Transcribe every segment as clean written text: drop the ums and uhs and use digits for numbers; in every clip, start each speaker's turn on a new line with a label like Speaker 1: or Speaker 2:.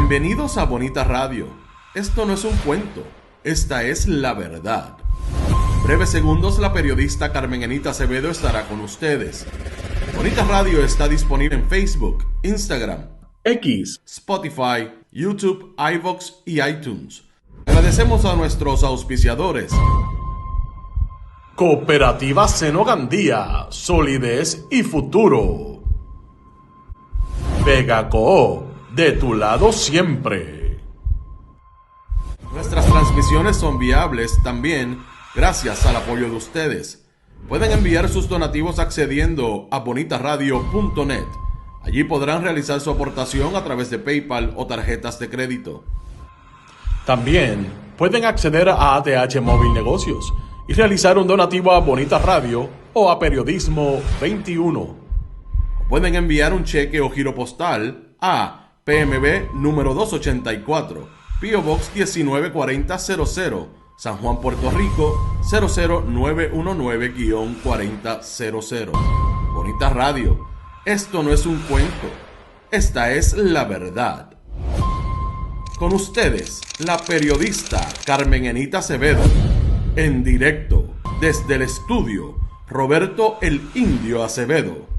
Speaker 1: Bienvenidos a Bonita Radio. Esto no es un cuento, esta es la verdad. En breves segundos la periodista Carmen Enita Acevedo estará con ustedes. Bonita Radio está disponible en Facebook, Instagram, X, Spotify, YouTube, iVoox y iTunes. Agradecemos a nuestros auspiciadores. Cooperativa Seno Gandía, solidez y futuro. Vegaco, de tu lado siempre. Nuestras transmisiones son viables también gracias al apoyo de ustedes. Pueden enviar sus donativos accediendo a bonitaradio.net. Allí podrán realizar su aportación a través de PayPal o tarjetas de crédito. También pueden acceder a ATH Móvil Negocios y realizar un donativo a Bonita Radio o a Periodismo 21. O pueden enviar un cheque o giro postal a PMB número 284, P.O. Box 194000, San Juan, Puerto Rico 00919-4000. Bonita Radio, esto no es un cuento, esta es la verdad. Con ustedes, la periodista Carmen Enita Acevedo, en directo desde el estudio Roberto el Indio Acevedo.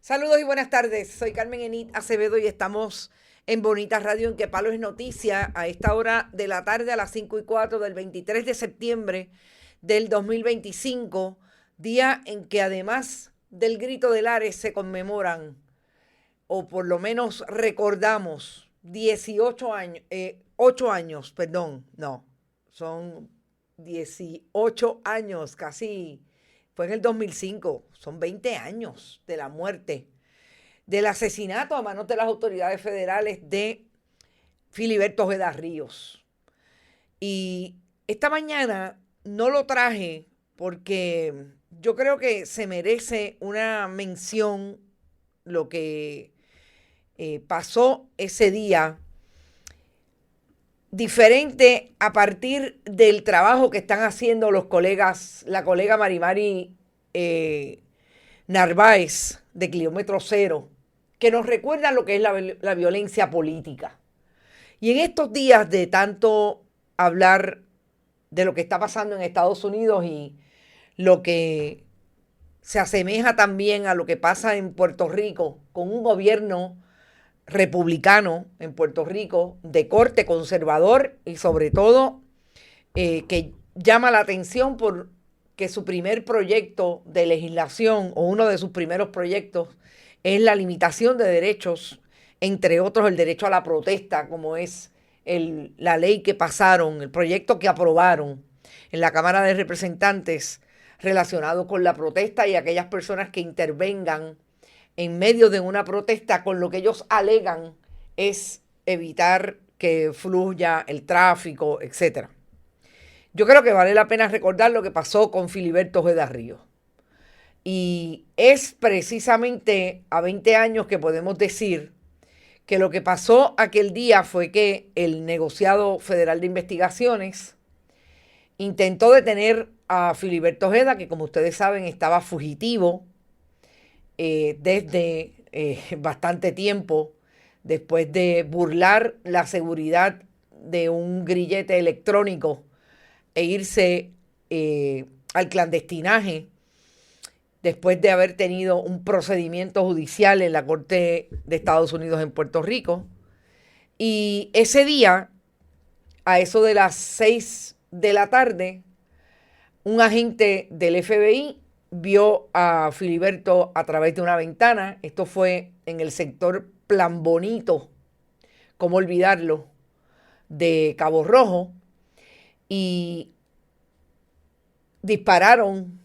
Speaker 2: Saludos y buenas tardes, soy Carmen Enita Acevedo y estamos en Bonita Radio, en Que Palo es Noticia, a esta hora de la tarde, a las 5:04 del 23 de septiembre del 2025, día en que además del Grito de Lares se conmemoran, o por lo menos recordamos, 18 años, casi, fue en el 2005, son 20 años de la muerte, del asesinato a manos de las autoridades federales de Filiberto Ojeda Ríos. Y esta mañana no lo traje porque yo creo que se merece una mención lo que pasó ese día, diferente a partir del trabajo que están haciendo los colegas, la colega Marimari Narváez de Kilómetro Cero, que nos recuerdan lo que es la violencia política. Y en estos días de tanto hablar de lo que está pasando en Estados Unidos y lo que se asemeja también a lo que pasa en Puerto Rico, con un gobierno republicano en Puerto Rico, de corte conservador y sobre todo que llama la atención por que su primer proyecto de legislación o uno de sus primeros proyectos es la limitación de derechos, entre otros el derecho a la protesta, como es la ley que pasaron, el proyecto que aprobaron en la Cámara de Representantes relacionado con la protesta y aquellas personas que intervengan en medio de una protesta con lo que ellos alegan es evitar que fluya el tráfico, etc. Yo creo que vale la pena recordar lo que pasó con Filiberto Ojeda Ríos. Y es precisamente a 20 años que podemos decir que lo que pasó aquel día fue que el negociado federal de investigaciones intentó detener a Filiberto Ojeda, que como ustedes saben estaba fugitivo desde bastante tiempo, después de burlar la seguridad de un grillete electrónico e irse al clandestinaje, después de haber tenido un procedimiento judicial en la Corte de Estados Unidos en Puerto Rico. Y ese día, a eso de las 6 de la tarde, un agente del FBI vio a Filiberto a través de una ventana. Esto fue en el sector Plan Bonito, cómo olvidarlo, de Cabo Rojo, y dispararon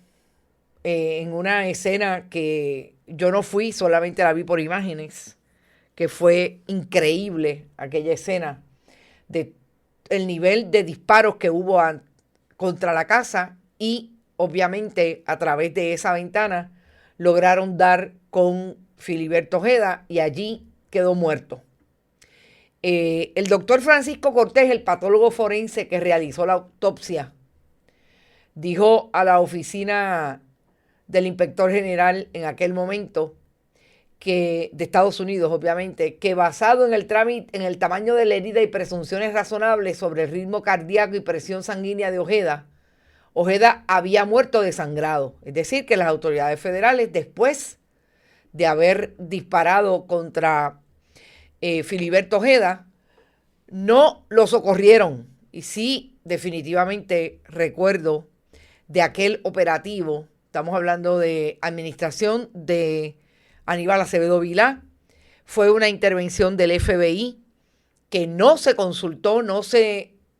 Speaker 2: en una escena que yo no fui, solamente la vi por imágenes, que fue increíble aquella escena, de el nivel de disparos que hubo contra la casa, y obviamente a través de esa ventana lograron dar con Filiberto Ojeda y allí quedó muerto. El doctor Francisco Cortés, el patólogo forense que realizó la autopsia, dijo a la oficina del inspector general en aquel momento de Estados Unidos, obviamente, que basado en el tamaño de la herida y presunciones razonables sobre el ritmo cardíaco y presión sanguínea de Ojeda, Ojeda había muerto desangrado. Es decir, que las autoridades federales, después de haber disparado contra Filiberto Ojeda, no lo socorrieron. Y sí, definitivamente recuerdo de aquel operativo. Estamos hablando de administración de Aníbal Acevedo Vilá. Fue una intervención del FBI que no se consultó,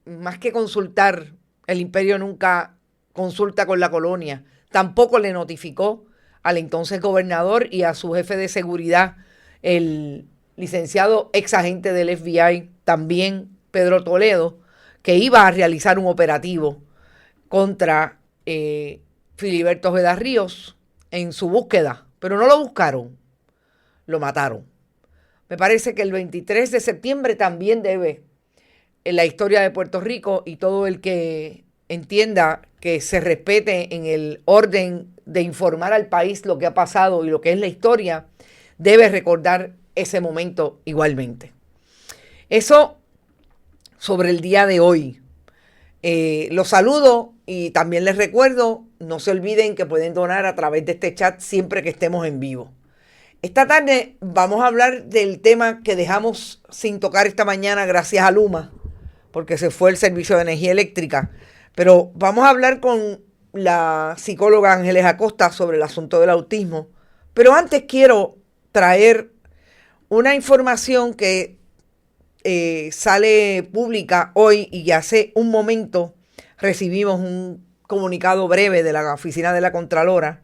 Speaker 2: más que consultar, el imperio nunca consulta con la colonia, tampoco le notificó al entonces gobernador y a su jefe de seguridad, el licenciado ex agente del FBI, también Pedro Toledo, que iba a realizar un operativo contra Filiberto Ojeda Ríos en su búsqueda, pero no lo buscaron, lo mataron. Me parece que el 23 de septiembre también debe, en la historia de Puerto Rico, y todo el que entienda que se respete en el orden de informar al país lo que ha pasado y lo que es la historia, debe recordar ese momento igualmente. Eso sobre el día de hoy. Los saludo y también les recuerdo, no se olviden que pueden donar a través de este chat siempre que estemos en vivo. Esta tarde vamos a hablar del tema que dejamos sin tocar esta mañana gracias a Luma, porque se fue el servicio de energía eléctrica. Pero vamos a hablar con la psicóloga Ángeles Acosta sobre el asunto del autismo. Pero antes quiero traer una información que sale pública hoy y hace un momento recibimos un comunicado breve de la oficina de la Contralora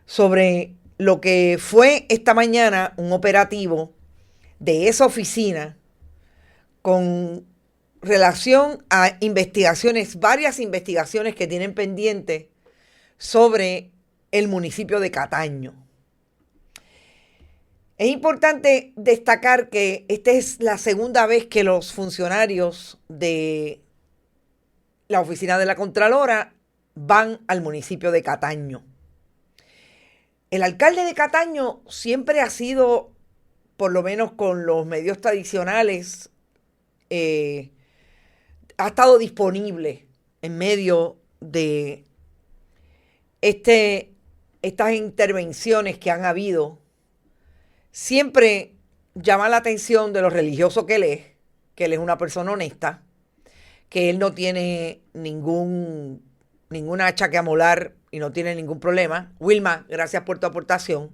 Speaker 2: sobre lo que fue esta mañana un operativo de esa oficina con relación a investigaciones, varias investigaciones que tienen pendientes sobre el municipio de Cataño. Es importante destacar que esta es la segunda vez que los funcionarios de la oficina de la Contralora van al municipio de Cataño. El alcalde de Cataño siempre ha sido, por lo menos con los medios tradicionales, ha estado disponible en medio de estas intervenciones que han habido. Siempre llama la atención de lo religioso que él es una persona honesta, que él no tiene ninguna hacha que amolar y no tiene ningún problema. Wilma, gracias por tu aportación.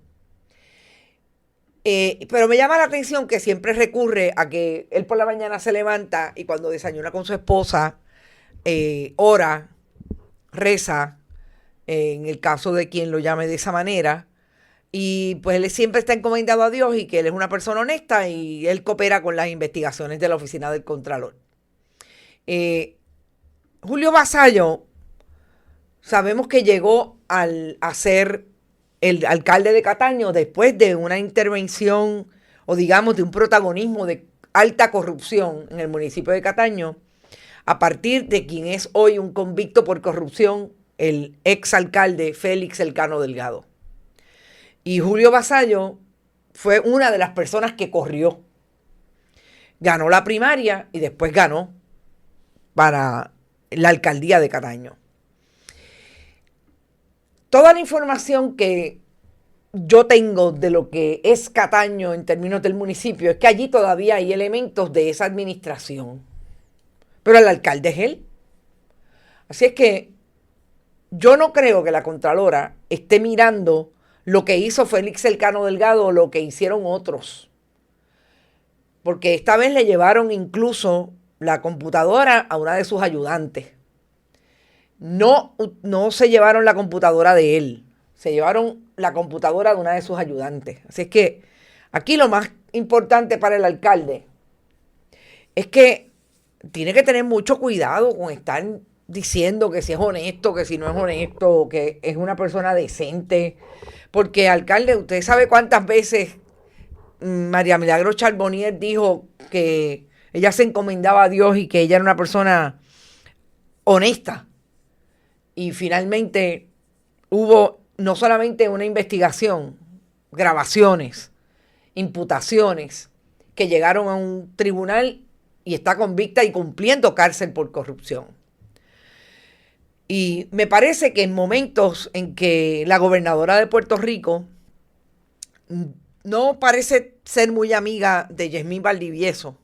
Speaker 2: Pero me llama la atención que siempre recurre a que él por la mañana se levanta y cuando desayuna con su esposa, ora, reza, en el caso de quien lo llame de esa manera, y pues él siempre está encomendado a Dios y que él es una persona honesta y él coopera con las investigaciones de la oficina del Contralor. Julio Vasallo, sabemos que llegó a ser el alcalde de Cataño después de una intervención o digamos de un protagonismo de alta corrupción en el municipio de Cataño, a partir de quien es hoy un convicto por corrupción, el exalcalde Félix Elcano Delgado. Y Julio Vasallo fue una de las personas que corrió. Ganó la primaria y después ganó para la alcaldía de Cataño. Toda la información que yo tengo de lo que es Cataño en términos del municipio es que allí todavía hay elementos de esa administración. Pero el alcalde es él. Así es que yo no creo que la Contralora esté mirando lo que hizo Félix Elcano Delgado o lo que hicieron otros. Porque esta vez le llevaron incluso la computadora a una de sus ayudantes. No se llevaron la computadora de él, se llevaron la computadora de una de sus ayudantes. Así es que aquí lo más importante para el alcalde es que tiene que tener mucho cuidado con estar diciendo que si es honesto, que si no es honesto, que es una persona decente. Porque, alcalde, usted sabe cuántas veces María Milagro Charbonnier dijo que ella se encomendaba a Dios y que ella era una persona honesta. Y finalmente hubo no solamente una investigación, grabaciones imputaciones que llegaron a un tribunal y está convicta y cumpliendo cárcel por corrupción. Y me parece que en momentos en que la gobernadora de Puerto Rico no parece ser muy amiga de Yasmín Valdivieso,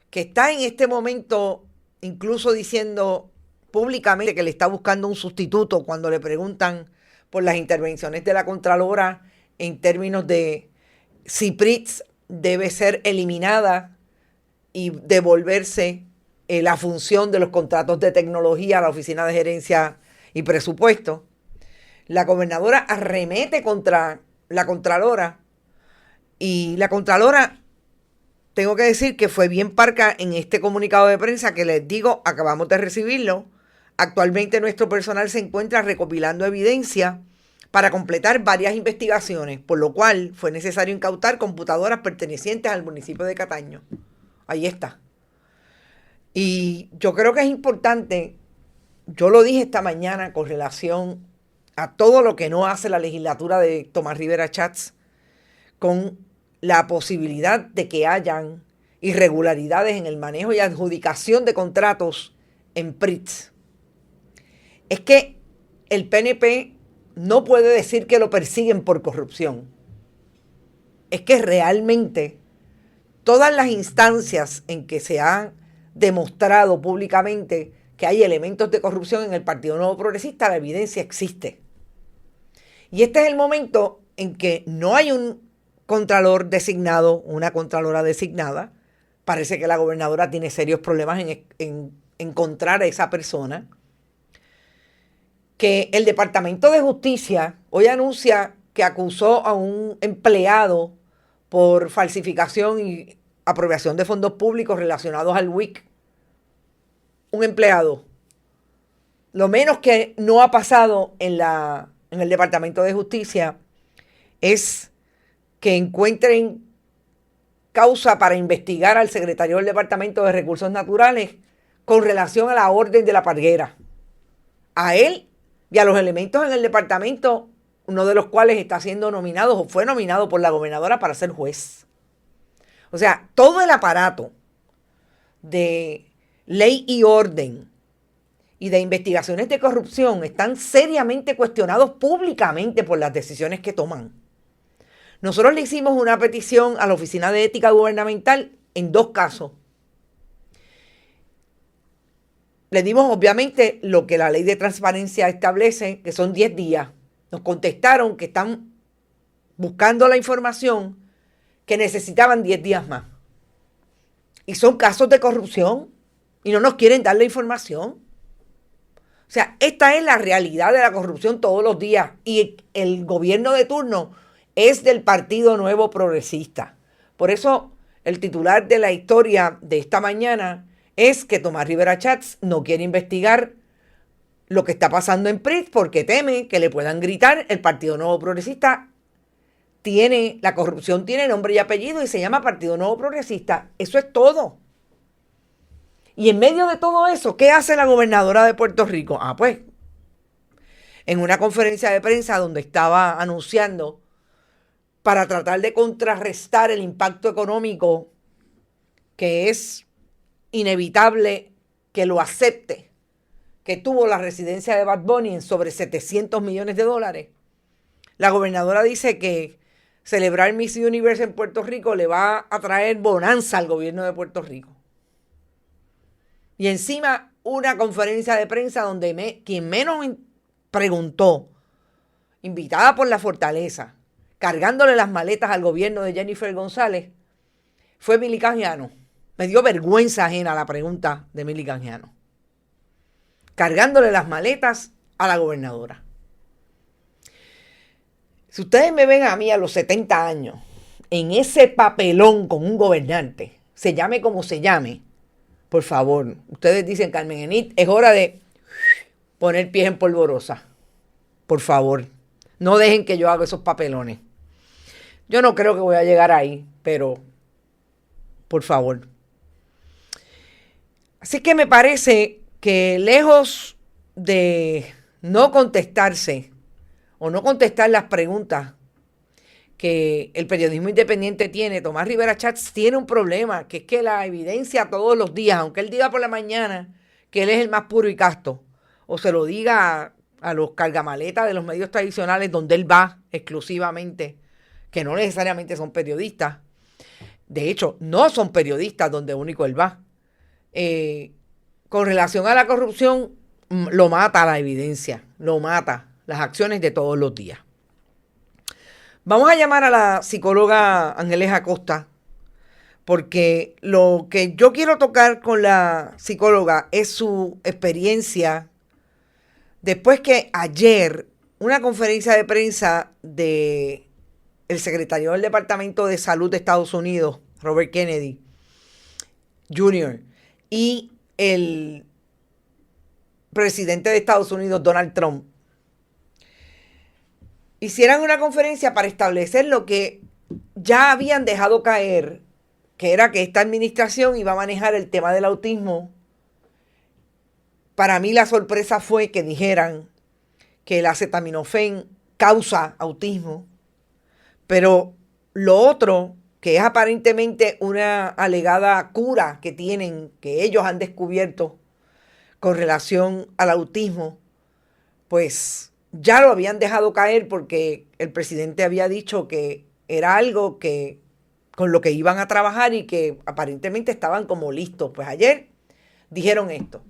Speaker 2: que está en este momento incluso diciendo públicamente que le está buscando un sustituto cuando le preguntan por las intervenciones de la Contralora en términos de si PRITS debe ser eliminada y devolverse la función de los contratos de tecnología a la Oficina de Gerencia y Presupuesto. La gobernadora arremete contra la Contralora y la Contralora, tengo que decir que fue bien parca en este comunicado de prensa que les digo, acabamos de recibirlo. Actualmente nuestro personal se encuentra recopilando evidencia para completar varias investigaciones, por lo cual fue necesario incautar computadoras pertenecientes al municipio de Cataño. Ahí está. Y yo creo que es importante, yo lo dije esta mañana con relación a todo lo que no hace la legislatura de Tomás Rivera Schatz con la posibilidad de que hayan irregularidades en el manejo y adjudicación de contratos en PRITS. Es que el PNP no puede decir que lo persiguen por corrupción. Es que realmente todas las instancias en que se han demostrado públicamente que hay elementos de corrupción en el Partido Nuevo Progresista, la evidencia existe. Y este es el momento en que no hay un contralor designado, una contralora designada. Parece que la gobernadora tiene serios problemas en encontrar a esa persona. Que el Departamento de Justicia hoy anuncia que acusó a un empleado por falsificación y apropiación de fondos públicos relacionados al WIC. Un empleado. Lo menos que no ha pasado en el Departamento de Justicia es que encuentren causa para investigar al secretario del Departamento de Recursos Naturales con relación a la orden de la Parguera. A él y a los elementos en el departamento, uno de los cuales está siendo nominado o fue nominado por la gobernadora para ser juez. O sea, todo el aparato de ley y orden y de investigaciones de corrupción están seriamente cuestionados públicamente por las decisiones que toman. Nosotros le hicimos una petición a la Oficina de Ética Gubernamental en 2 casos. Le dimos obviamente lo que la ley de transparencia establece, que son 10 días. Nos contestaron que están buscando la información, que necesitaban 10 días más. Y son casos de corrupción y no nos quieren dar la información. O sea, esta es la realidad de la corrupción todos los días. Y el gobierno de turno es del Partido Nuevo Progresista. Por eso el titular de la historia de esta mañana es que Tomás Rivera Schatz no quiere investigar lo que está pasando en PRITS porque teme que le puedan gritar el Partido Nuevo Progresista. La corrupción tiene nombre y apellido y se llama Partido Nuevo Progresista. Eso es todo. Y en medio de todo eso, ¿qué hace la gobernadora de Puerto Rico? Pues, en una conferencia de prensa donde estaba anunciando para tratar de contrarrestar el impacto económico que es inevitable que lo acepte, que tuvo la residencia de Bad Bunny en sobre $700 millones. La gobernadora dice que celebrar Miss Universe en Puerto Rico le va a traer bonanza al gobierno de Puerto Rico. Y encima una conferencia de prensa donde quien menos preguntó, invitada por la Fortaleza, cargándole las maletas al gobierno de Jennifer González, fue Mili Canjiano. Me dio vergüenza ajena la pregunta de Mili Canjiano. Cargándole las maletas a la gobernadora. Si ustedes me ven a mí a los 70 años, en ese papelón con un gobernante, se llame como se llame, por favor, ustedes dicen, Carmen Enit, es hora de poner pies en polvorosa. Por favor, no dejen que yo haga esos papelones. Yo no creo que voy a llegar ahí, pero por favor. Así que me parece que lejos de no contestarse o no contestar las preguntas que el periodismo independiente tiene, Tomás Rivera Chats tiene un problema, que es que la evidencia todos los días, aunque él diga por la mañana que él es el más puro y casto, o se lo diga a los cargamaletas de los medios tradicionales donde él va exclusivamente, que no necesariamente son periodistas, de hecho no son periodistas donde único él va, con relación a la corrupción, lo mata la evidencia, lo mata las acciones de todos los días. Vamos a llamar a la psicóloga Ángeles Acosta, porque lo que yo quiero tocar con la psicóloga es su experiencia después que ayer una conferencia de prensa de el secretario del Departamento de Salud de Estados Unidos, Robert Kennedy Jr., y el presidente de Estados Unidos, Donald Trump, hicieran una conferencia para establecer lo que ya habían dejado caer, que era que esta administración iba a manejar el tema del autismo. Para mí la sorpresa fue que dijeran que el acetaminofén causa autismo, pero lo otro, que es aparentemente una alegada cura que tienen, que ellos han descubierto con relación al autismo, pues ya lo habían dejado caer porque el presidente había dicho que era algo que con lo que iban a trabajar y que aparentemente estaban como listos. Pues ayer dijeron esto.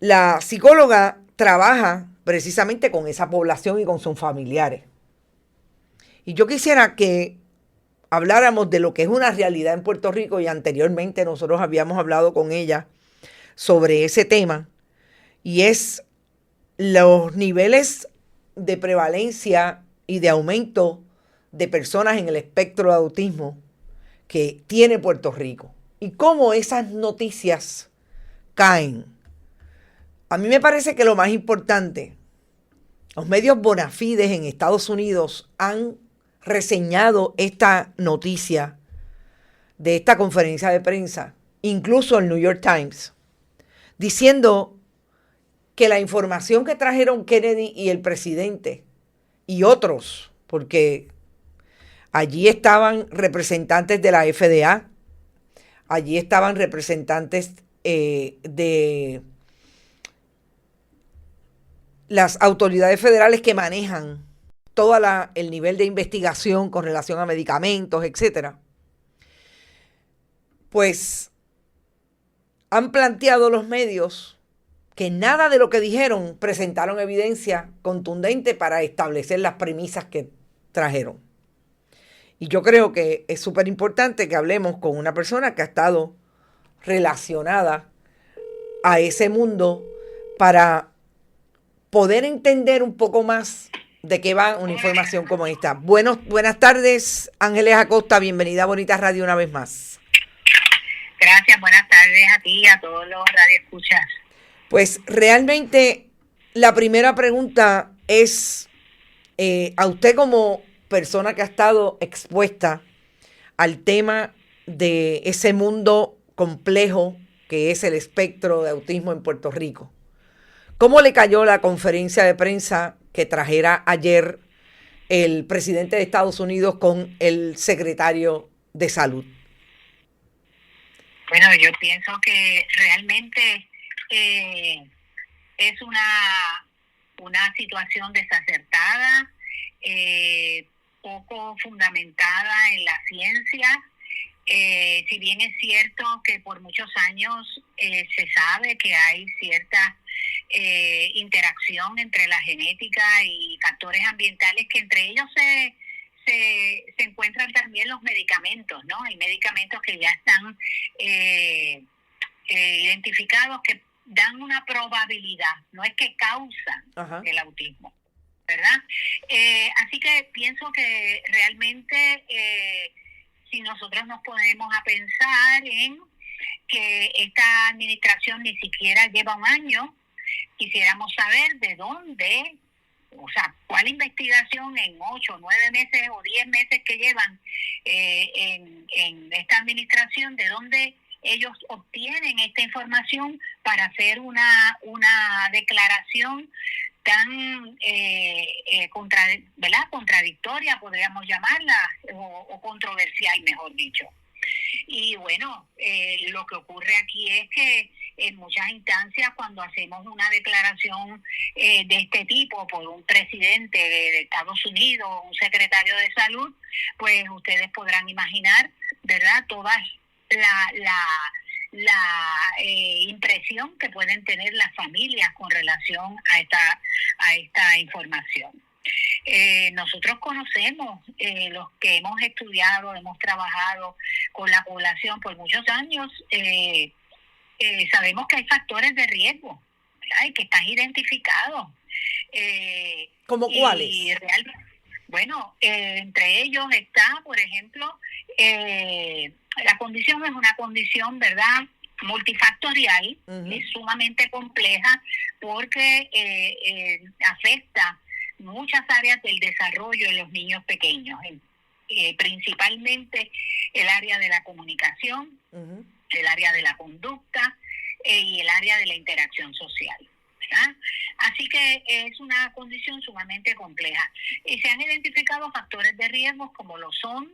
Speaker 2: La psicóloga trabaja precisamente con esa población y con sus familiares. Y yo quisiera que habláramos de lo que es una realidad en Puerto Rico, y anteriormente nosotros habíamos hablado con ella sobre ese tema, y es los niveles de prevalencia y de aumento de personas en el espectro de autismo que tiene Puerto Rico y cómo esas noticias caen. A mí me parece que lo más importante, los medios bona fides en Estados Unidos han reseñado esta noticia de esta conferencia de prensa, incluso el New York Times, diciendo que la información que trajeron Kennedy y el presidente y otros, porque allí estaban representantes de la FDA, allí estaban representantes de las autoridades federales que manejan todo el nivel de investigación con relación a medicamentos, etcétera. Pues han planteado los medios que nada de lo que dijeron presentaron evidencia contundente para establecer las premisas que trajeron. Y yo creo que es súper importante que hablemos con una persona que ha estado relacionada a ese mundo para poder entender un poco más de qué va una información como esta. Buenas tardes, Ángeles Acosta, bienvenida a Bonita Radio una vez más.
Speaker 3: Gracias, buenas tardes a ti y a todos los radioescuchas.
Speaker 2: Pues realmente la primera pregunta es a usted como persona que ha estado expuesta al tema de ese mundo complejo que es el espectro de autismo en Puerto Rico. ¿Cómo le cayó la conferencia de prensa que trajera ayer el presidente de Estados Unidos con el secretario de Salud?
Speaker 3: Bueno, yo pienso que realmente es una situación desacertada, poco fundamentada en la ciencia. Si bien es cierto que por muchos años se sabe que hay cierta interacción entre la genética y factores ambientales, que entre ellos se encuentran también los medicamentos, ¿no? Hay medicamentos que ya están identificados que dan una probabilidad, no es que causan el autismo, ¿verdad? Así que pienso que realmente si nosotros nos ponemos a pensar en que esta administración ni siquiera lleva un año, quisiéramos saber de dónde, o sea, cuál investigación en 8, 9 meses o 10 meses que llevan en esta administración, de dónde ellos obtienen esta información para hacer una declaración tan ¿verdad? Contradictoria, podríamos llamarla, o controversial, mejor dicho. Y bueno, lo que ocurre aquí es que en muchas instancias, cuando hacemos una declaración de este tipo por un presidente de Estados Unidos, un secretario de salud, pues ustedes podrán imaginar, ¿verdad?, toda la impresión que pueden tener las familias con relación a esta información. Nosotros conocemos, los que hemos estudiado, hemos trabajado con la población por muchos años, sabemos que hay factores de riesgo, ¿verdad?, y que están identificados.
Speaker 2: ¿Cómo cuáles?
Speaker 3: Bueno, entre ellos está, por ejemplo, la condición es una condición, ¿verdad?, multifactorial, es sumamente compleja porque afecta muchas áreas del desarrollo de los niños pequeños, principalmente el área de la comunicación, el área de la conducta y el área de la interacción social, ¿verdad? Así que es una condición sumamente compleja. Y se han identificado factores de riesgo como lo son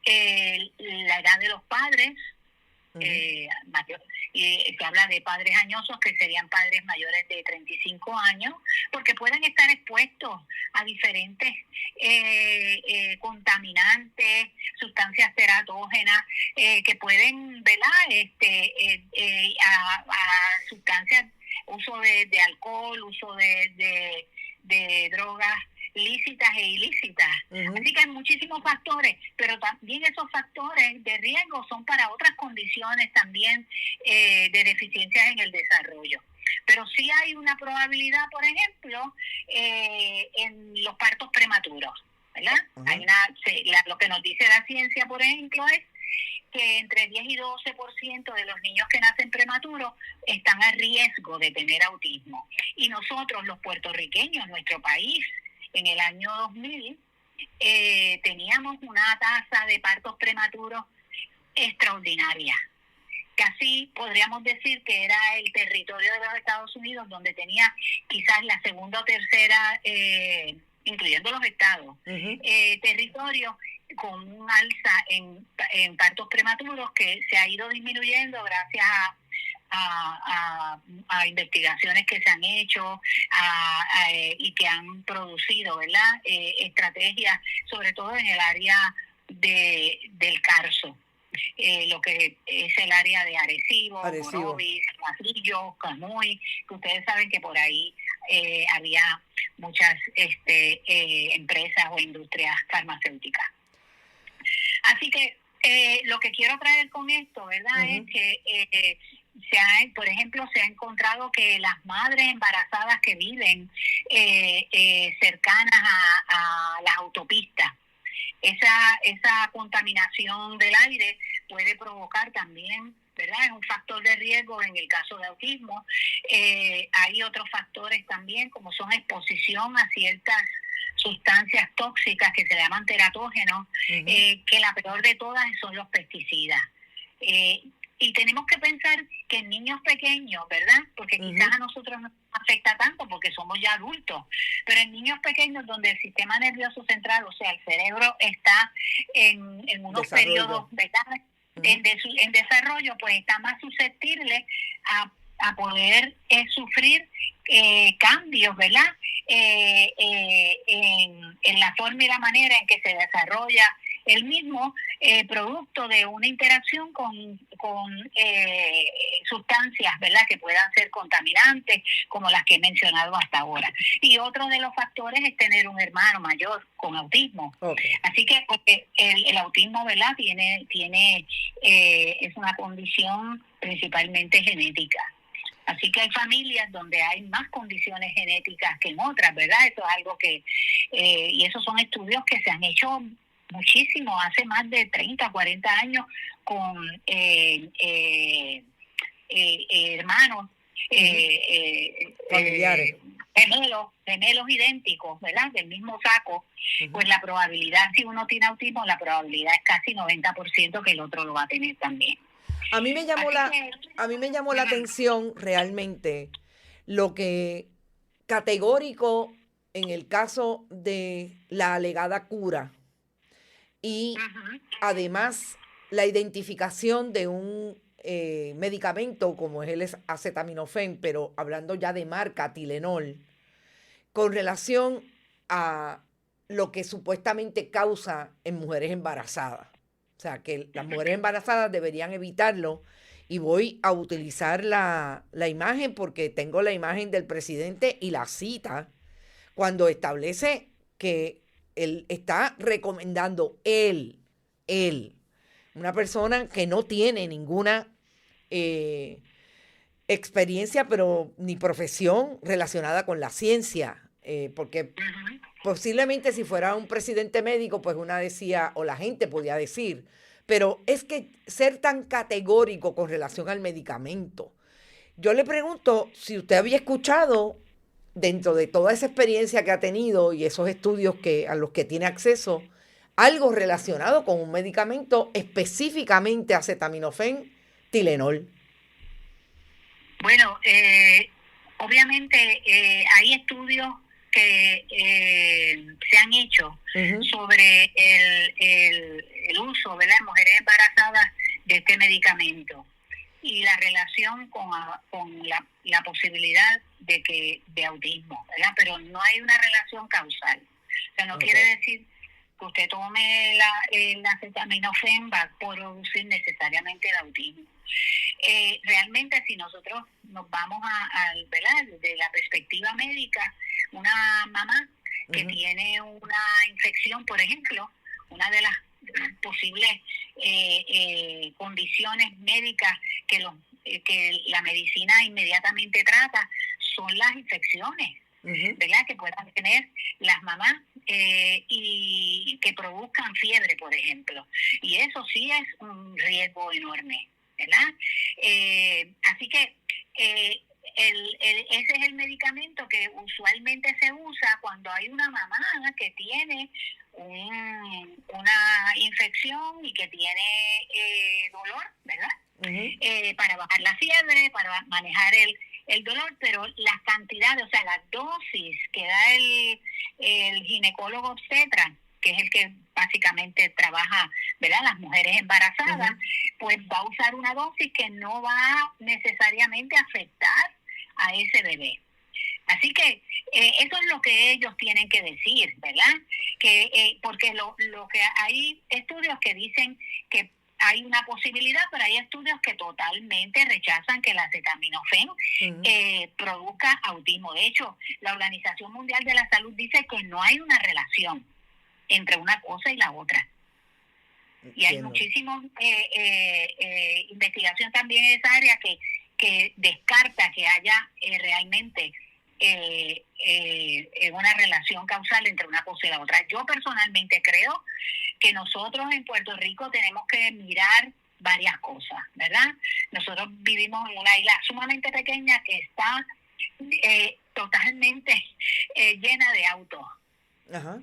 Speaker 3: la edad de los padres, mayor, y se habla de padres añosos, que serían padres mayores de 35 años, porque pueden estar expuestos a diferentes contaminantes, sustancias teratógenas, que pueden, ¿verdad?, a sustancias, uso de alcohol, uso de drogas lícitas e ilícitas. Así que hay muchísimos factores, pero también esos factores de riesgo son para otras condiciones también de deficiencias en el desarrollo. Pero sí hay una probabilidad, por ejemplo, en los partos prematuros, ¿verdad? Hay lo que nos dice la ciencia, por ejemplo, es que entre 10 y 12% de los niños que nacen prematuros están a riesgo de tener autismo. Y nosotros, los puertorriqueños, nuestro país, en el año 2000, teníamos una tasa de partos prematuros extraordinaria. Casi podríamos decir que era el territorio de los Estados Unidos donde tenía quizás la segunda o tercera, incluyendo los estados, territorio con un alza en partos prematuros que se ha ido disminuyendo gracias a investigaciones que se han hecho y que han producido, ¿verdad?, estrategias, sobre todo en el área del Carso, lo que es el área de Arecibo. Morovis, Matillo, Camuy, que ustedes saben que por ahí había muchas empresas o industrias farmacéuticas. Así que lo que quiero traer con esto, ¿verdad?, es que por ejemplo, se ha encontrado que las madres embarazadas que viven cercanas a las autopistas, esa contaminación del aire puede provocar también, ¿verdad?, es un factor de riesgo en el caso de autismo. Hay otros factores también, como son exposición a ciertas sustancias tóxicas que se llaman teratógenos, que la peor de todas son los pesticidas. Y tenemos que pensar que en niños pequeños, ¿verdad?, porque quizás a nosotros no nos afecta tanto porque somos ya adultos, pero en niños pequeños donde el sistema nervioso central, o sea, el cerebro está en unos periodos, ¿verdad?, en desarrollo, pues está más susceptible a poder sufrir cambios, con en la forma y la manera en que se desarrolla el mismo, producto de una interacción con sustancias, ¿verdad?, que puedan ser contaminantes, como las que he mencionado hasta ahora. Y otro de los factores es tener un hermano mayor con autismo. Okay. Así que porque el autismo, ¿verdad?, es una condición principalmente genética. Así que hay familias donde hay más condiciones genéticas que en otras, ¿verdad? Eso es algo que, y esos son estudios que se han hecho muchísimo, hace más de 30, 40 años, con hermanos,
Speaker 2: familiares,
Speaker 3: gemelos idénticos, ¿verdad?, del mismo saco. Pues la probabilidad, si uno tiene autismo, la probabilidad es casi 90% que el otro lo va a tener también.
Speaker 2: A mí me llamó la atención realmente lo que categórico en el caso de la alegada cura y además la identificación de un medicamento como es el acetaminofén, pero hablando ya de marca Tylenol, con relación a lo que supuestamente causa en mujeres embarazadas. O sea, que las mujeres embarazadas deberían evitarlo. Y voy a utilizar la imagen porque tengo la imagen del presidente y la cita cuando establece que él está recomendando una persona que no tiene ninguna experiencia, pero ni profesión relacionada con la ciencia, porque posiblemente si fuera un presidente médico, pues una decía, o la gente podía decir, pero es que ser tan categórico con relación al medicamento. Yo le pregunto si usted había escuchado, dentro de toda esa experiencia que ha tenido y esos estudios a los que tiene acceso, algo relacionado con un medicamento, específicamente acetaminofén, Tylenol.
Speaker 3: Bueno, obviamente hay estudios que se han hecho sobre el uso, ¿verdad?, en mujeres embarazadas de este medicamento y la relación con la posibilidad de autismo, ¿verdad? Pero no hay una relación causal. O sea, no quiere decir que usted tome el acetaminofén va a producir necesariamente el autismo. Realmente, si nosotros nos vamos ¿verdad?, desde la perspectiva médica, una mamá que tiene una infección, por ejemplo, una de las posibles condiciones médicas que la medicina inmediatamente trata son las infecciones, ¿verdad?, que puedan tener las mamás y que produzcan fiebre, por ejemplo. Y eso sí es un riesgo enorme, ¿verdad? Así que ese es el medicamento que usualmente se usa cuando hay una mamá que tiene una infección y que tiene dolor, ¿verdad? Para bajar la fiebre, para manejar el dolor, pero las cantidades, o sea, las dosis que da el ginecólogo obstetra, que es el que básicamente trabaja, ¿verdad?, las mujeres embarazadas, pues va a usar una dosis que no va necesariamente a afectar a ese bebé. Así que eso es lo que ellos tienen que decir, ¿verdad? Porque lo que hay estudios que dicen que hay una posibilidad, pero hay estudios que totalmente rechazan que el acetaminofén produzca autismo. De hecho, la Organización Mundial de la Salud dice que no hay una relación entre una cosa y la otra. Y hay muchísima investigación también en esa área que descarta que haya realmente una relación causal entre una cosa y la otra. Yo personalmente creo que nosotros en Puerto Rico tenemos que mirar varias cosas, ¿verdad? Nosotros vivimos en una isla sumamente pequeña que está totalmente llena de autos, ¿verdad?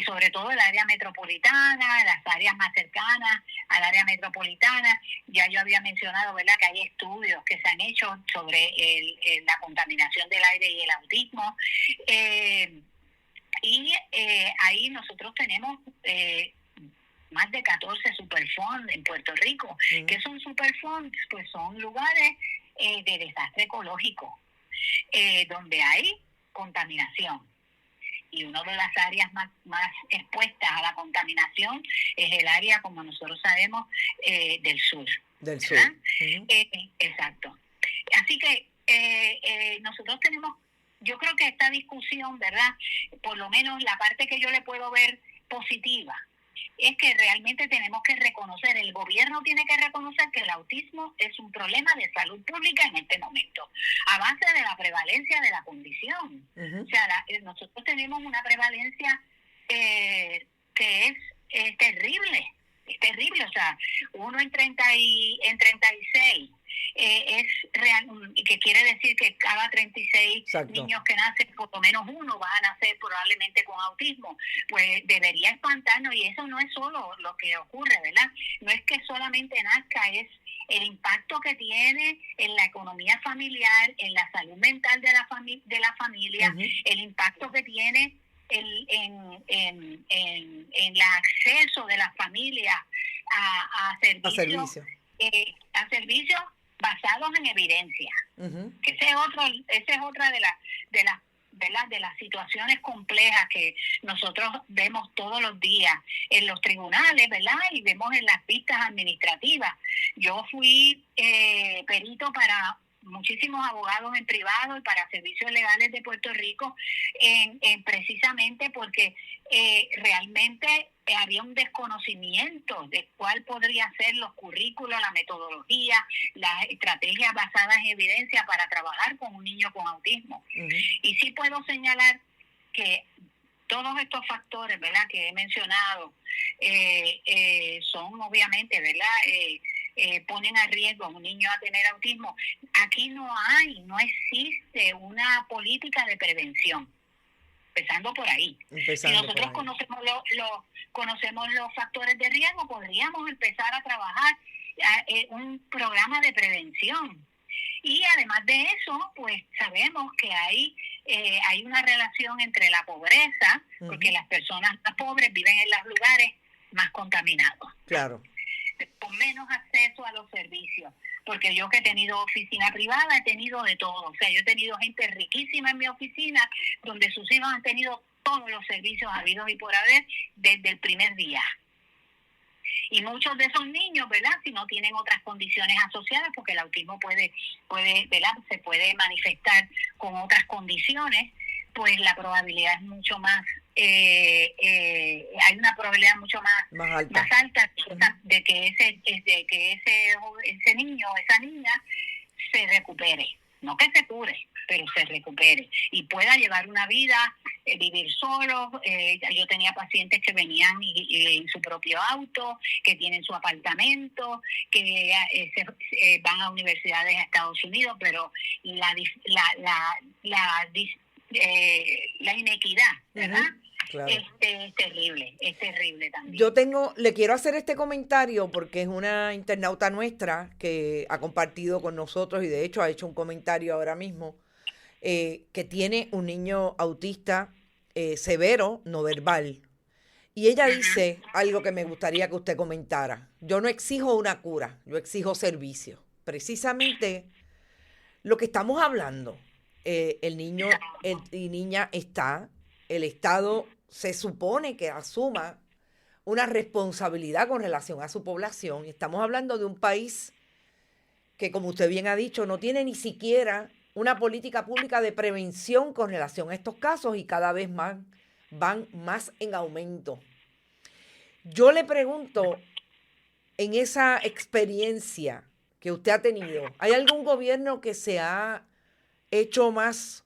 Speaker 3: Sobre todo el área metropolitana, las áreas más cercanas al área metropolitana. Ya yo había mencionado, ¿verdad?, que hay estudios que se han hecho sobre la contaminación del aire y el autismo. Ahí nosotros tenemos más de 14 superfonds en Puerto Rico. ¿Qué son superfonds? Pues son lugares de desastre ecológico, donde hay contaminación. Y una de las áreas más expuestas a la contaminación es el área, como nosotros sabemos, del sur. Del sur. Exacto. Así que nosotros tenemos, yo creo que esta discusión, ¿verdad?, por lo menos la parte que yo le puedo ver positiva, es que realmente tenemos que reconocer, el gobierno tiene que reconocer que el autismo es un problema de salud pública en este momento, a base de la prevalencia de la condición. O sea, nosotros tenemos una prevalencia que es terrible, o sea, 1 en 36 es real, que quiere decir que cada 36 niños que nacen, por lo menos uno va a nacer probablemente con autismo. Pues debería espantarnos, y eso no es solo lo que ocurre, ¿verdad? No es que solamente nazca, es el impacto que tiene en la economía familiar, en la salud mental de la familia, el impacto que tiene en el acceso de las familias a servicios basados en evidencia. Que esa es otra de las situaciones complejas que nosotros vemos todos los días en los tribunales, ¿verdad? Y vemos en las vistas administrativas. Yo fui perito para muchísimos abogados en privado y para servicios legales de Puerto Rico, precisamente porque realmente había un desconocimiento de cuál podría ser los currículos, la metodología, las estrategias basadas en evidencia para trabajar con un niño con autismo. Y sí puedo señalar que todos estos factores, ¿verdad?, que he mencionado son obviamente, ¿verdad?, ponen a riesgo a un niño a tener autismo. Aquí no existe una política de prevención, empezando por ahí. Si nosotros conocemos los factores de riesgo, podríamos empezar a trabajar un programa de prevención. Y además de eso, pues sabemos que hay una relación entre la pobreza, porque las personas más pobres viven en los lugares más contaminados.
Speaker 2: Claro.
Speaker 3: Con menos acceso a los servicios. Porque yo que he tenido oficina privada, he tenido de todo. O sea, yo he tenido gente riquísima en mi oficina, donde sus hijos han tenido todos los servicios habidos y por haber desde el primer día. Y muchos de esos niños, ¿verdad?, si no tienen otras condiciones asociadas, porque el autismo puede, ¿verdad?, se puede manifestar con otras condiciones, pues la probabilidad es mucho más, hay una probabilidad mucho más alta de que ese niño o esa niña se recupere. No que se cure, pero se recupere y pueda llevar una vida, vivir solo. Yo tenía pacientes que venían en su propio auto, que tienen su apartamento, que van a universidades a Estados Unidos, pero la inequidad, ¿verdad?
Speaker 2: Claro.
Speaker 3: Es terrible también.
Speaker 2: Le quiero hacer este comentario porque es una internauta nuestra que ha compartido con nosotros y de hecho ha hecho un comentario ahora mismo, que tiene un niño autista severo, no verbal. Y ella dice algo que me gustaría que usted comentara. Yo no exijo una cura, yo exijo servicio. Precisamente lo que estamos hablando, el niño y niña el Estado se supone que asuma una responsabilidad con relación a su población. Y estamos hablando de un país que, como usted bien ha dicho, no tiene ni siquiera una política pública de prevención con relación a estos casos y cada vez más van más en aumento. Yo le pregunto, en esa experiencia que usted ha tenido, ¿hay algún gobierno que se ha hecho más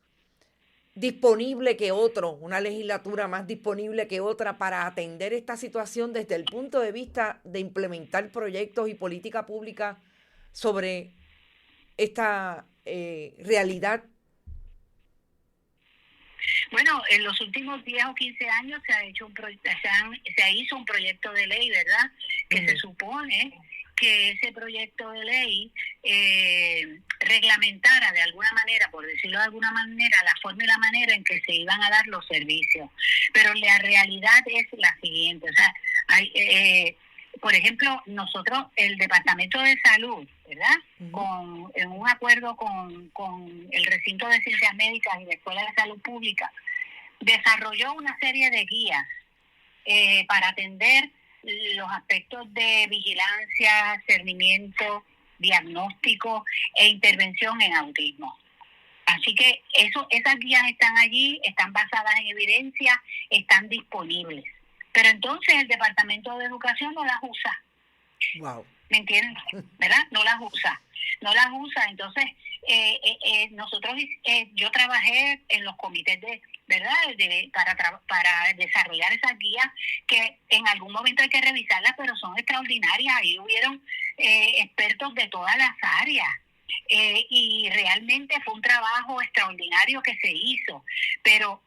Speaker 2: disponible que otro, una legislatura más disponible que otra para atender esta situación desde el punto de vista de implementar proyectos y política pública sobre esta realidad?
Speaker 3: Bueno, en los últimos 10 o 15 años se hizo un proyecto de ley, ¿verdad?, que se supone que ese proyecto de ley reglamentara de alguna manera, por decirlo de alguna manera, la forma y la manera en que se iban a dar los servicios. Pero la realidad es la siguiente, o sea, por ejemplo, nosotros, el Departamento de Salud, ¿verdad?, en un acuerdo con el Recinto de Ciencias Médicas y la Escuela de Salud Pública, desarrolló una serie de guías para atender los aspectos de vigilancia, seguimiento, diagnóstico e intervención en autismo. Así que esas guías están allí, están basadas en evidencia, están disponibles. Pero entonces el Departamento de Educación no las usa.
Speaker 2: Wow.
Speaker 3: ¿Me entiendes? ¿Verdad? No las usa. Entonces, yo trabajé en los comités ¿verdad?, para desarrollar esas guías, que en algún momento hay que revisarlas, pero son extraordinarias. Ahí hubieron expertos de todas las áreas. Y realmente fue un trabajo extraordinario que se hizo. Pero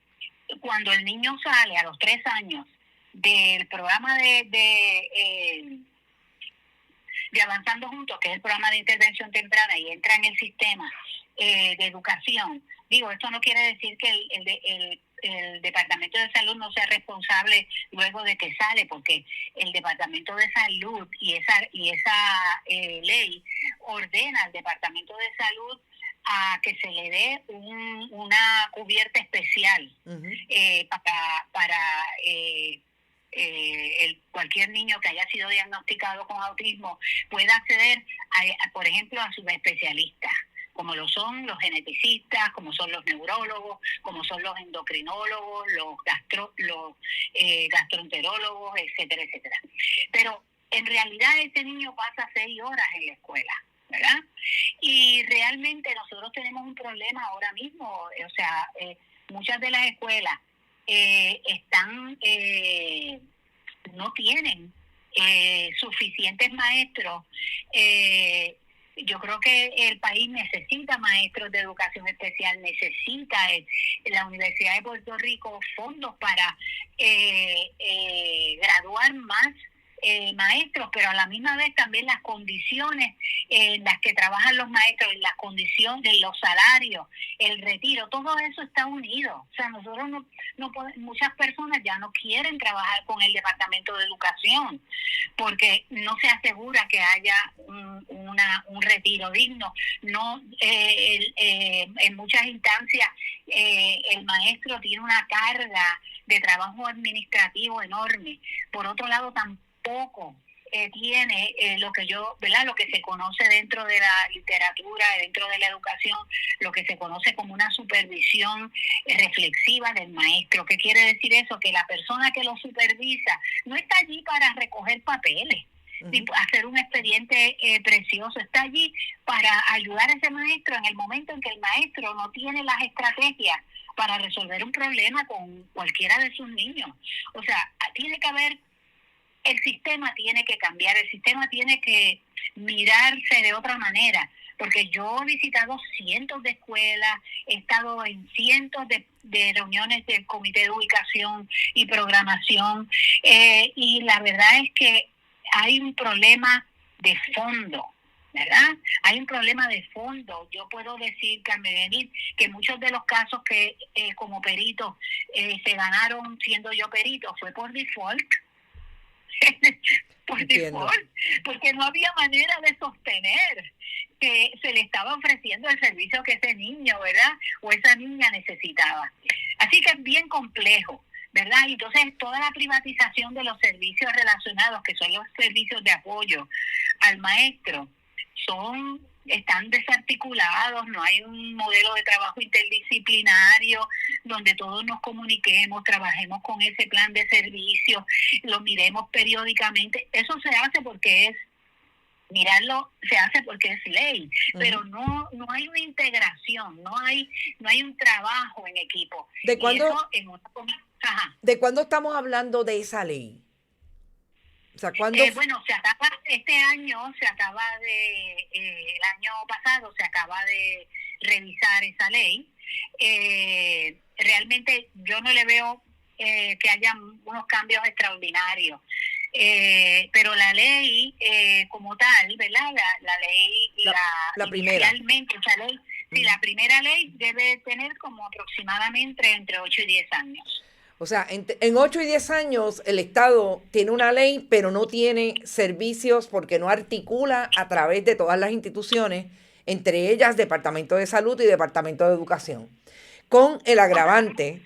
Speaker 3: cuando el niño sale a los 3 años del programa de Avanzando Juntos, que es el programa de intervención temprana, y entra en el sistema de educación, digo, esto no quiere decir que el Departamento de Salud no sea responsable luego de que sale, porque el Departamento de Salud y esa ley ordena al Departamento de Salud a que se le dé una cubierta especial para cualquier niño que haya sido diagnosticado con autismo pueda acceder, por ejemplo, a subespecialistas, como lo son los geneticistas, como son los neurólogos, como son los endocrinólogos, los gastroenterólogos, etcétera, etcétera. Pero en realidad este niño pasa 6 horas en la escuela, ¿verdad? Y realmente nosotros tenemos un problema ahora mismo, o sea, muchas de las escuelas no tienen suficientes maestros. Yo creo que el país necesita maestros de educación especial, necesita la Universidad de Puerto Rico fondos para graduar más maestros, pero a la misma vez también las condiciones en las que trabajan los maestros, las condiciones, los salarios, el retiro, todo eso está unido. O sea, nosotros no podemos, muchas personas ya no quieren trabajar con el Departamento de Educación porque no se asegura que haya un retiro digno. No, en muchas instancias el maestro tiene una carga de trabajo administrativo enorme. Por otro lado, tampoco tiene lo que se conoce dentro de la literatura, dentro de la educación, lo que se conoce como una supervisión reflexiva del maestro. ¿Qué quiere decir eso? Que la persona que lo supervisa no está allí para recoger papeles, ni hacer un expediente precioso, está allí para ayudar a ese maestro en el momento en que el maestro no tiene las estrategias para resolver un problema con cualquiera de sus niños. O sea, tiene que haber, el sistema tiene que cambiar, el sistema tiene que mirarse de otra manera, porque yo he visitado cientos de escuelas, he estado en cientos de reuniones del Comité de Ubicación y Programación, y la verdad es que hay un problema de fondo, ¿verdad? Hay un problema de fondo. Yo puedo decir, Carmen Denise, que muchos de los casos que como perito se ganaron siendo yo perito fue por default. Default, porque no había manera de sostener que se le estaba ofreciendo el servicio que ese niño, ¿verdad? O esa niña necesitaba. Así que es bien complejo, ¿verdad? Entonces, toda la privatización de los servicios relacionados, que son los servicios de apoyo al maestro, están desarticulados, no hay un modelo de trabajo interdisciplinario donde todos nos comuniquemos, trabajemos con ese plan de servicio, lo miremos periódicamente. Eso se hace porque se hace porque es ley, pero no hay una integración, no hay un trabajo en equipo.
Speaker 2: ¿De cuándo estamos hablando de esa ley? O sea,
Speaker 3: bueno, el año pasado se acaba de revisar esa ley. Realmente yo no le veo que haya unos cambios extraordinarios. Pero la ley como tal, ¿verdad? La ley,
Speaker 2: la primera.
Speaker 3: Inicialmente, esa ley, sí, la primera ley debe tener como aproximadamente entre 8 y 10 años.
Speaker 2: O sea, en 8 y 10 años el Estado tiene una ley, pero no tiene servicios porque no articula a través de todas las instituciones, entre ellas Departamento de Salud y Departamento de Educación. Con el agravante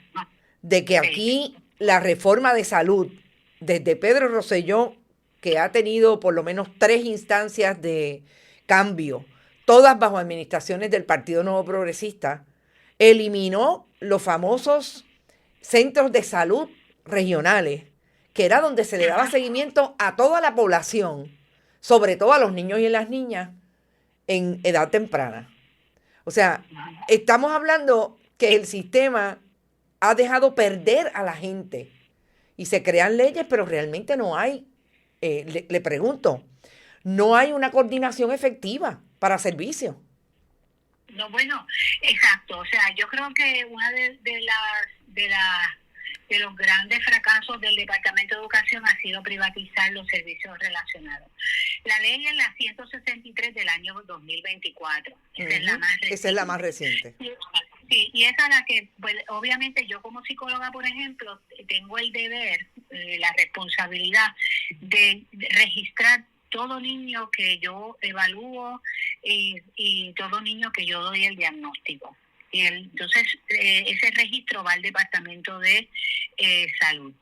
Speaker 2: de que aquí la reforma de salud, desde Pedro Rosselló, que ha tenido por lo menos 3 instancias de cambio, todas bajo administraciones del Partido Nuevo Progresista, eliminó los famosos centros de salud regionales, que era donde se le daba seguimiento a toda la población, sobre todo a los niños y a las niñas en edad temprana. O sea, estamos hablando que el sistema ha dejado perder a la gente y se crean leyes, pero realmente no hay, le pregunto, no hay una coordinación efectiva para servicios.
Speaker 3: No, bueno, exacto. O sea, yo creo que una de las de los grandes fracasos del Departamento de Educación ha sido privatizar los servicios relacionados. La ley es la 163 del año 2024. Esa es la más reciente.
Speaker 2: Esa es la más reciente.
Speaker 3: Sí, y esa es la que, pues, obviamente yo como psicóloga, por ejemplo, tengo el deber, la responsabilidad de registrar todo niño que yo evalúo y todo niño que yo doy el diagnóstico. Y entonces ese registro va al Departamento de Salud.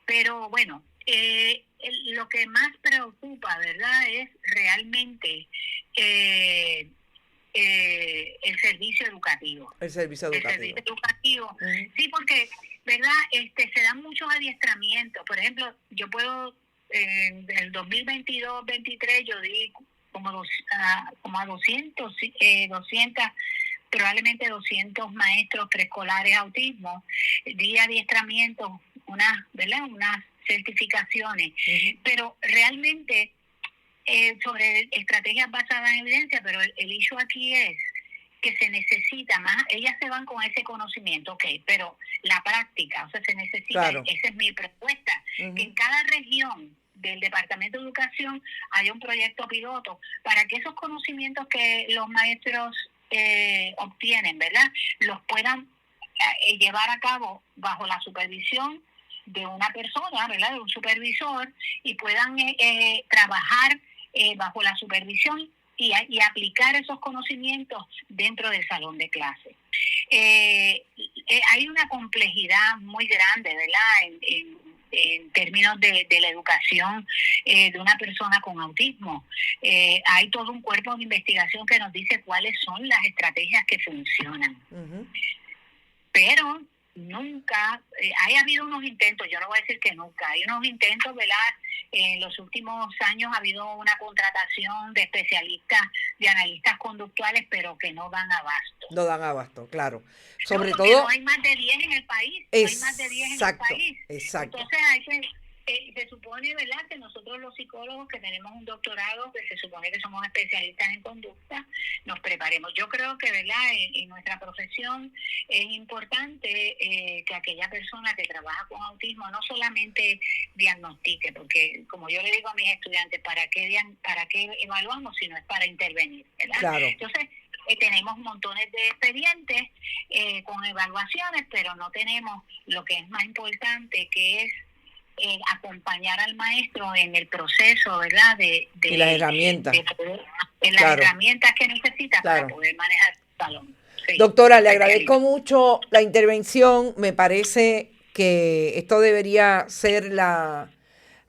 Speaker 3: Pero bueno, lo que más preocupa, ¿verdad?, es realmente el servicio educativo.
Speaker 2: El servicio educativo.
Speaker 3: Sí, porque, ¿verdad?, se dan muchos adiestramientos. Por ejemplo, yo puedo, en el 2022-23, yo di como a 200, probablemente 200 maestros preescolares autismo, di adiestramientos, unas certificaciones, pero realmente sobre estrategias basadas en evidencia, pero el issue aquí es que se necesita más, ellas se van con ese conocimiento, pero la práctica, o sea, se necesita, claro. Esa es mi propuesta, que en cada región del Departamento de Educación haya un proyecto piloto para que esos conocimientos que los maestros obtienen, ¿verdad?, los puedan llevar a cabo bajo la supervisión de una persona, ¿verdad?, de un supervisor, y puedan trabajar bajo la supervisión y aplicar esos conocimientos dentro del salón de clase. Hay una complejidad muy grande, ¿verdad?, en términos de la educación de una persona con autismo. Hay todo un cuerpo de investigación que nos dice cuáles son las estrategias que funcionan. Pero nunca, ha habido unos intentos, yo no voy a decir que nunca, hay unos intentos, ¿verdad? En los últimos años ha habido una contratación de especialistas, de analistas conductuales, pero que no dan abasto.
Speaker 2: No dan abasto, claro. Sobre todo,
Speaker 3: no hay más de 10 en el país. No hay más de 10 en el país.
Speaker 2: Exacto.
Speaker 3: Entonces se supone, ¿verdad?, que nosotros los psicólogos que tenemos un doctorado, que se supone que somos especialistas en conducta, nos preparemos. Yo creo que, ¿verdad?, en nuestra profesión es importante que aquella persona que trabaja con autismo no solamente diagnostique, porque como yo le digo a mis estudiantes, ¿para qué evaluamos si no es para intervenir, ¿verdad?
Speaker 2: Claro.
Speaker 3: Entonces, tenemos montones de expedientes con evaluaciones, pero no tenemos lo que es más importante, que es acompañar al maestro en el proceso, ¿verdad?,
Speaker 2: y las herramientas.
Speaker 3: Las herramientas que necesita para poder manejar el salón. Sí.
Speaker 2: Doctora, le agradezco mucho la intervención. Me parece que esto debería ser la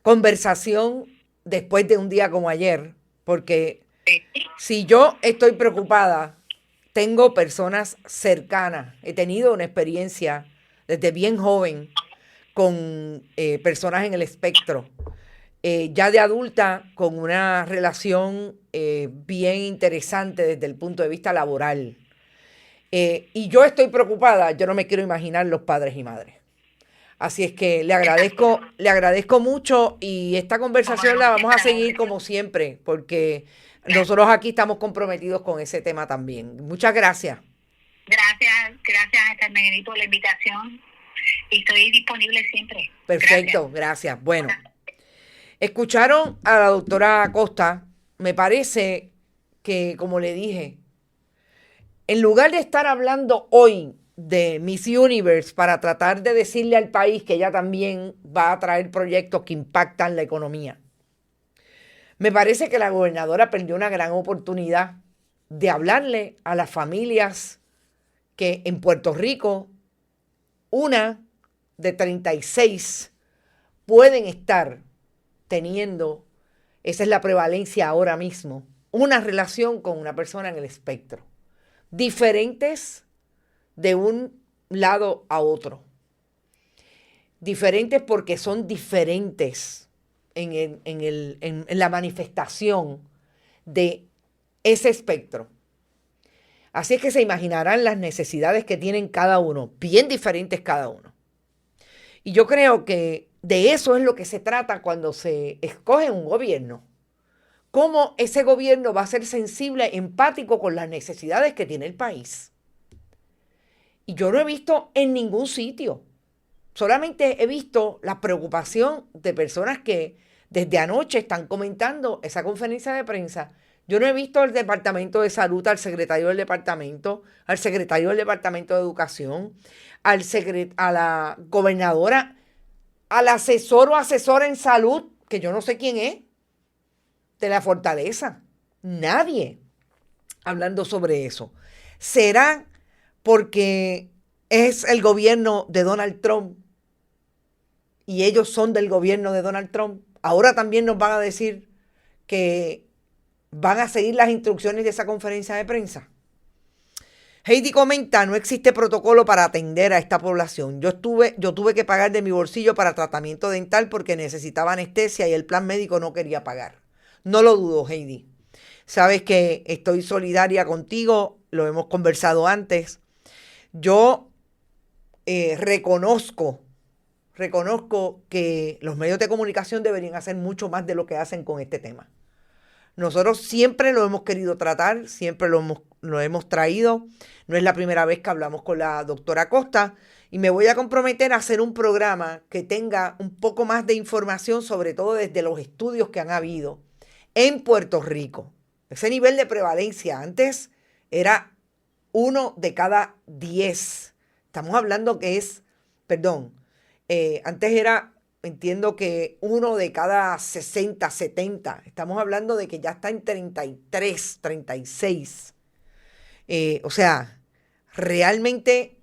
Speaker 2: conversación después de un día como ayer, porque si yo estoy preocupada, tengo personas cercanas, he tenido una experiencia desde bien joven con personas en el espectro, ya de adulta, con una relación bien interesante desde el punto de vista laboral. Y yo estoy preocupada, yo no me quiero imaginar los padres y madres. Así es que le agradezco mucho, y esta conversación la vamos a seguir como siempre, porque nosotros aquí estamos comprometidos con ese tema también. Muchas gracias.
Speaker 3: Gracias, Carmen, por la invitación. Y estoy disponible siempre.
Speaker 2: Perfecto, gracias. Bueno, escucharon a la doctora Acosta. Me parece que, como le dije, en lugar de estar hablando hoy de Miss Universe para tratar de decirle al país que ella también va a traer proyectos que impactan la economía, me parece que la gobernadora perdió una gran oportunidad de hablarle a las familias que en Puerto Rico, una de 36 pueden estar teniendo, esa es la prevalencia ahora mismo, una relación con una persona en el espectro. Diferentes de un lado a otro. Diferentes porque son diferentes en la manifestación de ese espectro. Así es que se imaginarán las necesidades que tienen cada uno, bien diferentes cada uno. Y yo creo que de eso es lo que se trata cuando se escoge un gobierno. Cómo ese gobierno va a ser sensible, empático con las necesidades que tiene el país. Y yo no he visto en ningún sitio Solamente he visto la preocupación de personas que desde anoche están comentando esa conferencia de prensa. Yo no he visto al Departamento de Salud, al secretario del departamento, al secretario del Departamento de Educación, a la gobernadora, al asesor o asesora en salud, que yo no sé quién es, de la Fortaleza. Nadie hablando sobre eso. ¿Será porque es el gobierno de Donald Trump y ellos son del gobierno de Donald Trump? Ahora también nos van a decir que van a seguir las instrucciones de esa conferencia de prensa. Heidi comenta, no existe protocolo para atender a esta población. Yo tuve que pagar de mi bolsillo para tratamiento dental porque necesitaba anestesia y el plan médico no quería pagar. No lo dudo, Heidi. Sabes que estoy solidaria contigo, lo hemos conversado antes. Yo reconozco que los medios de comunicación deberían hacer mucho más de lo que hacen con este tema. Nosotros siempre lo hemos querido tratar, siempre lo hemos traído. No es la primera vez que hablamos con la doctora Costa y me voy a comprometer a hacer un programa que tenga un poco más de información, sobre todo desde los estudios que han habido en Puerto Rico. Ese nivel de prevalencia antes era 1 de cada 10. Estamos hablando que antes era, entiendo que 1 de cada 60, 70. Estamos hablando de que ya está en 33, 36. O sea, realmente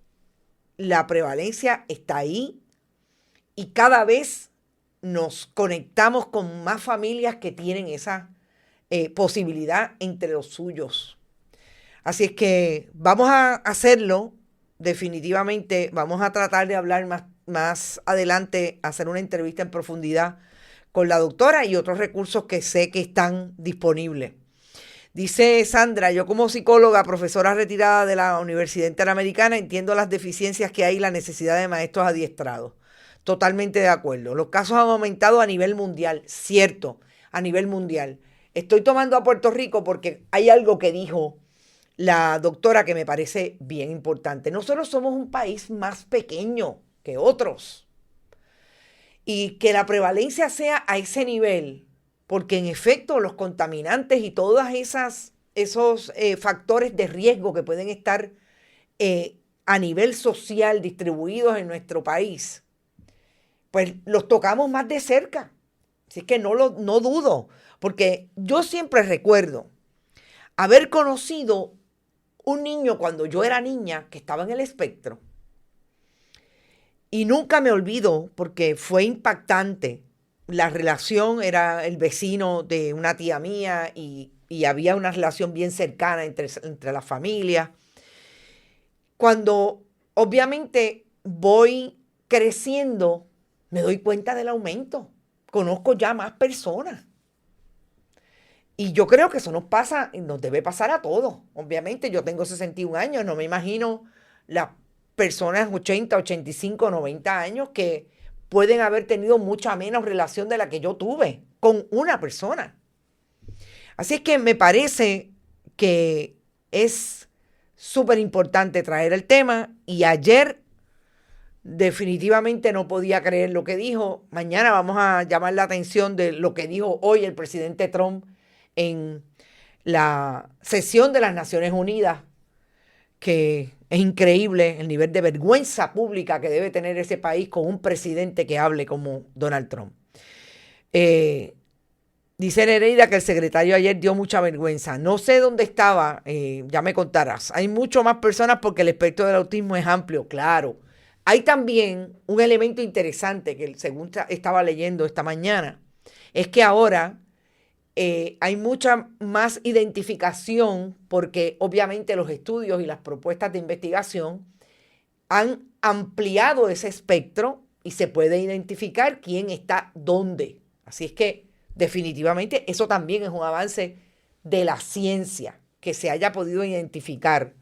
Speaker 2: la prevalencia está ahí y cada vez nos conectamos con más familias que tienen esa posibilidad entre los suyos. Así es que vamos a hacerlo, definitivamente. Vamos a tratar de hablar más adelante, hacer una entrevista en profundidad con la doctora y otros recursos que sé que están disponibles. Dice Sandra, yo como psicóloga, profesora retirada de la Universidad Interamericana, entiendo las deficiencias que hay y la necesidad de maestros adiestrados. Totalmente de acuerdo. Los casos han aumentado a nivel mundial, cierto, a nivel mundial. Estoy tomando a Puerto Rico porque hay algo que dijo la doctora que me parece bien importante. Nosotros somos un país más pequeño que otros. Y que la prevalencia sea a ese nivel, porque en efecto los contaminantes y todos esos factores de riesgo que pueden estar a nivel social distribuidos en nuestro país, pues los tocamos más de cerca. Así que no dudo, porque yo siempre recuerdo haber conocido un niño cuando yo era niña que estaba en el espectro. Y nunca me olvido porque fue impactante. La relación era el vecino de una tía mía y había una relación bien cercana entre las familias. Cuando obviamente voy creciendo, me doy cuenta del aumento. Conozco ya más personas. Y yo creo que eso nos debe pasar a todos. Obviamente yo tengo 61 años, no me imagino las personas 80, 85, 90 años que pueden haber tenido mucha menos relación de la que yo tuve con una persona. Así es que me parece que es súper importante traer el tema y ayer definitivamente no podía creer lo que dijo. Mañana vamos a llamar la atención de lo que dijo hoy el presidente Trump en la sesión de las Naciones Unidas, que es increíble el nivel de vergüenza pública que debe tener ese país con un presidente que hable como Donald Trump. Dice Nereida que el secretario ayer dio mucha vergüenza. No sé dónde estaba, ya me contarás. Hay mucho más personas porque el espectro del autismo es amplio, claro. Hay también un elemento interesante que según estaba leyendo esta mañana, es que ahora hay mucha más identificación porque obviamente los estudios y las propuestas de investigación han ampliado ese espectro y se puede identificar quién está dónde. Así es que definitivamente eso también es un avance de la ciencia, que se haya podido identificar.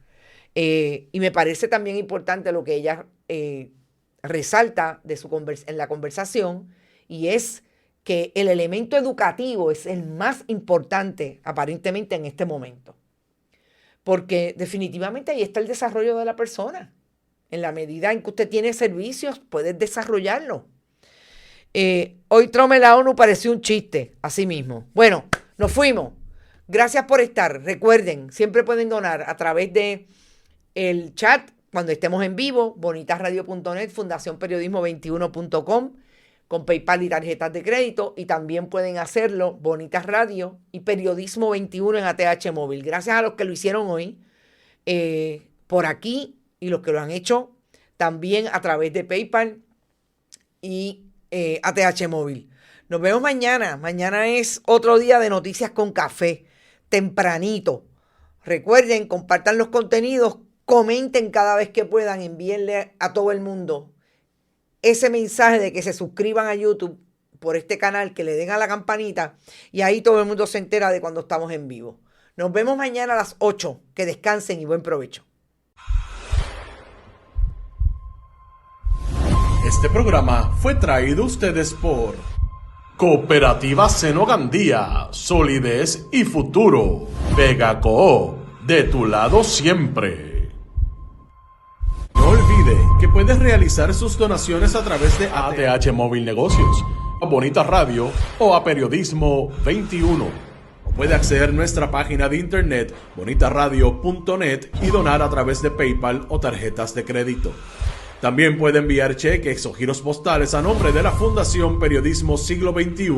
Speaker 2: Y me parece también importante lo que ella resalta en la conversación, y es que el elemento educativo es el más importante aparentemente en este momento. Porque definitivamente ahí está el desarrollo de la persona. En la medida en que usted tiene servicios, puede desarrollarlo. Hoy Trump en la ONU pareció un chiste, así mismo. Bueno, nos fuimos. Gracias por estar. Recuerden, siempre pueden donar a través de el chat cuando estemos en vivo, bonitasradio.net, fundacionperiodismo21.com, con PayPal y tarjetas de crédito, y también pueden hacerlo Bonitas Radio y Periodismo 21 en ATH Móvil. Gracias a los que lo hicieron hoy por aquí y los que lo han hecho también a través de PayPal y ATH Móvil. Nos vemos mañana. Mañana es otro día de Noticias con Café, tempranito. Recuerden, compartan los contenidos, comenten cada vez que puedan, envíenle a todo el mundo ese mensaje de que se suscriban a YouTube por este canal, que le den a la campanita y ahí todo el mundo se entera de cuando estamos en vivo. Nos vemos mañana a las 8. Que descansen y buen provecho.
Speaker 1: Este programa fue traído a ustedes por Cooperativa Seno Gandía, solidez y futuro. Vega Coop, de tu lado siempre. No olvide que puedes realizar sus donaciones a través de ATH Móvil Negocios, a Bonita Radio o a Periodismo 21. O puede acceder a nuestra página de internet bonitasradio.net y donar a través de PayPal o tarjetas de crédito. También puede enviar cheques o giros postales a nombre de la Fundación Periodismo Siglo XXI,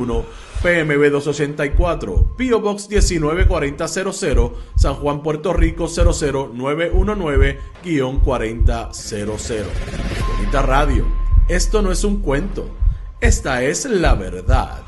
Speaker 1: PMB 284, P.O. Box 194000, San Juan, Puerto Rico 00919-4000. Bonita Radio, esto no es un cuento, esta es la verdad.